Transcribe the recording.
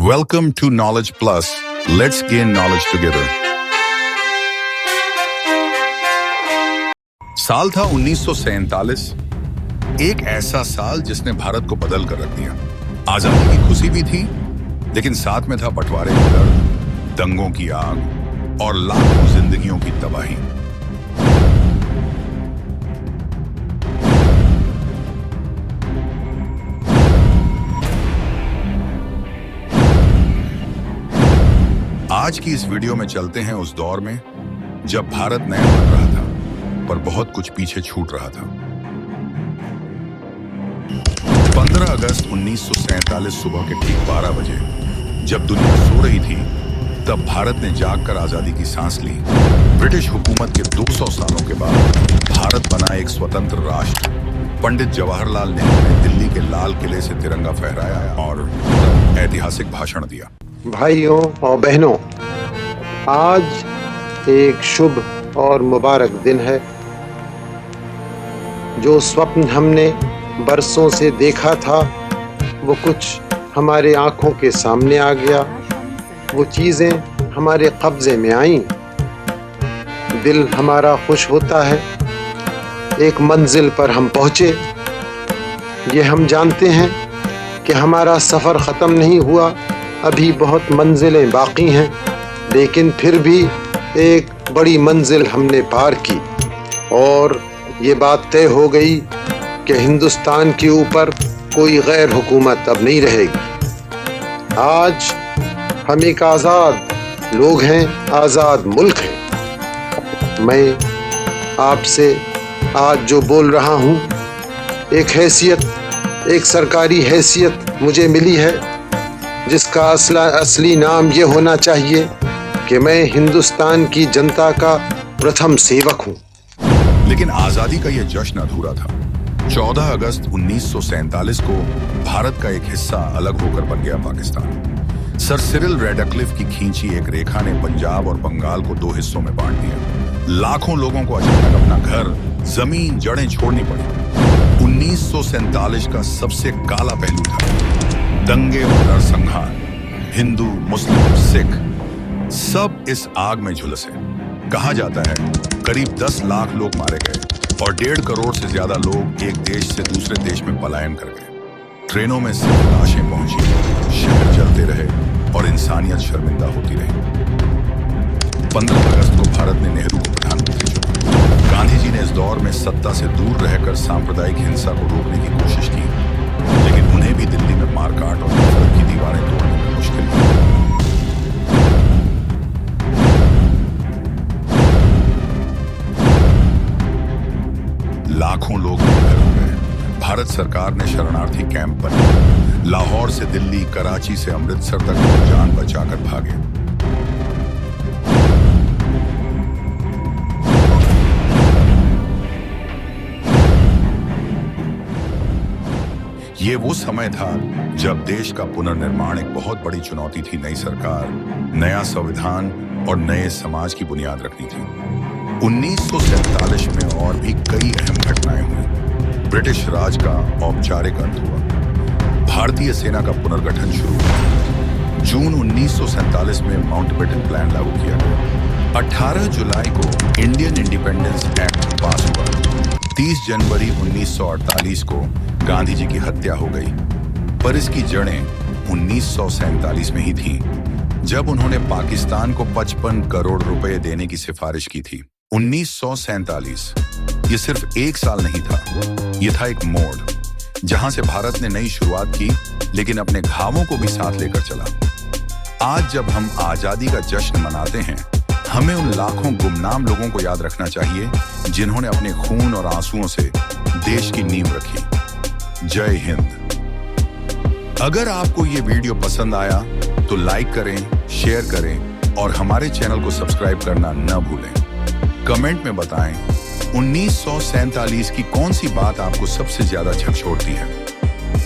Welcome to Knowledge Plus. Let's gain knowledge together. साल था 1947, एक ऐसा साल जिसने भारत को बदल कर रख दिया। आजादी की खुशी भी थी, लेकिन साथ में था बंटवारे का दर्द, दंगों की आग और लाखों जिंदगियों की तबाही। आज की इस वीडियो में चलते हैं उस दौर में जब भारत नया बन रहा था, पर बहुत कुछ पीछे छूट रहा था। 15 अगस्त 1947 सुबह के ठीक 12 बजे जब दुनिया सो रही थी, तब भारत ने जागकर आजादी की सांस ली। ब्रिटिश हुकूमत के 200 सालों के बाद भारत बना एक स्वतंत्र राष्ट्र। पंडित जवाहरलाल नेहरू ने दिल्ली के लाल किले से तिरंगा फहराया और ऐतिहासिक भाषण दिया। भाइयों और बहनों, आज एक शुभ और मुबारक दिन है। जो स्वप्न हमने बरसों से देखा था, वो कुछ हमारे आंखों के सामने आ गया। वो चीज़ें हमारे कब्जे में आईं। दिल हमारा खुश होता है। एक मंजिल पर हम पहुँचे। ये हम जानते हैं कि हमारा सफ़र ख़त्म नहीं हुआ, अभी बहुत मंजिलें बाकी हैं, लेकिन फिर भी एक बड़ी मंजिल हमने पार की और ये बात तय हो गई कि हिंदुस्तान के ऊपर कोई गैर हुकूमत अब नहीं रहेगी। आज हम एक आज़ाद लोग हैं, आज़ाद मुल्क हैं। मैं आपसे आज जो बोल रहा हूँ, एक हैसियत, एक सरकारी हैसियत मुझे मिली है, जिसका असली नाम ये होना चाहिए कि मैं हिंदुस्तान की जनता का प्रथम सेवक हूँ। लेकिन आजादी का यह जश्न अधूरा था। 14 अगस्त 1947 को भारत का एक हिस्सा अलग होकर बन गया पाकिस्तान। सर सिरिल रैडक्लिफ की खींची एक रेखा ने पंजाब और बंगाल को 2 हिस्सों में बांट दिया। लाखों लोगों को अचानक अपना घर, जमीन, जड़ें छोड़नी पड़ी। 1947 का सबसे काला पहलू था दंगे और नरसंहार। हिंदू, मुस्लिम, सिख सब इस आग में झुलसे। कहा जाता है करीब 10 लाख लोग मारे गए और 1.5 करोड़ से ज्यादा लोग एक देश से दूसरे देश में पलायन कर गए। ट्रेनों में सिर्फ लाशें पहुंची, शहर जलते रहे और इंसानियत शर्मिंदा होती रही। 15 अगस्त को भारत ने नेहरू को प्रधानमंत्री चुना। गांधी जी ने इस दौर में सत्ता से दूर रहकर सांप्रदायिक हिंसा को रोकने की कोशिश की, लेकिन उन्हें भी दिल्ली में मारकाट और नफरत की दीवारें तोड़ने में मुश्किल थी। लाखों लोग बेघर हो गए। भारत सरकार ने शरणार्थी कैंप बनाए। लाहौर से दिल्ली, कराची से अमृतसर तक लोग जान बचाकर भागे। ये वो समय था जब देश का पुनर्निर्माण एक बहुत बड़ी चुनौती थी। नई सरकार, नया संविधान और नए समाज की बुनियाद रखनी थी। 1947 में और भी कई अहम घटनाएं हुई। ब्रिटिश राज का औपचारिक अंत हुआ। भारतीय सेना का पुनर्गठन शुरू हुआ। जून 1947 में माउंटबेटन प्लान लागू किया गया। 18 जुलाई को इंडियन इंडिपेंडेंस एक्ट पास हुआ। 30 जनवरी 1948 को गांधी जी की हत्या हो गई, पर इसकी जड़ें 1947 में ही थी, जब उन्होंने पाकिस्तान को 55 करोड़ रुपए देने की सिफारिश की थी। 1947 ये सिर्फ एक साल नहीं था, ये था एक मोड़, जहां से भारत ने नई शुरुआत की, लेकिन अपने घावों को भी साथ लेकर चला। आज जब हम आजादी का जश्न मनाते हैं, हमें उन लाखों गुमनाम लोगों को याद रखना चाहिए जिन्होंने अपने खून और आंसुओं से देश की नींव रखी। जय हिंद। अगर आपको ये वीडियो पसंद आया तो लाइक करें, शेयर करें और हमारे चैनल को सब्सक्राइब करना न भूलें। कमेंट में बताएं 1947 की कौन सी बात आपको सबसे ज्यादा झकझोरती है।